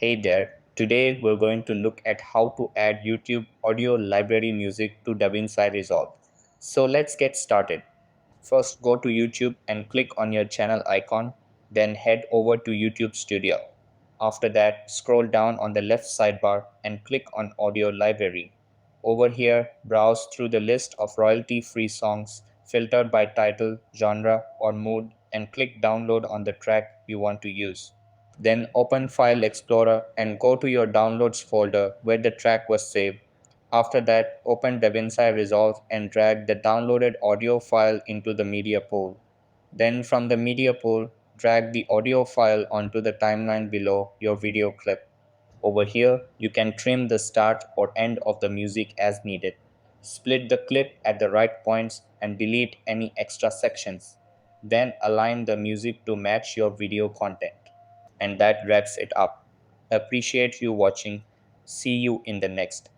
Hey there, today we're going to look at how to add YouTube audio library music to DaVinci Resolve. So let's get started. First, go to YouTube and click on your channel icon, then head over to YouTube Studio. After that, scroll down on the left sidebar and click on Audio Library. Over here, browse through the list of royalty-free songs filtered by title, genre, or mood and click Download on the track you want to use. Then open File Explorer and go to your Downloads folder where the track was saved. After that, open DaVinci Resolve and drag the downloaded audio file into the media pool. Then from the media pool, drag the audio file onto the timeline below your video clip. Over here, you can trim the start or end of the music as needed. Split the clip at the right points and delete any extra sections. Then align the music to match your video content. And that wraps it up. Appreciate you watching. See you in the next.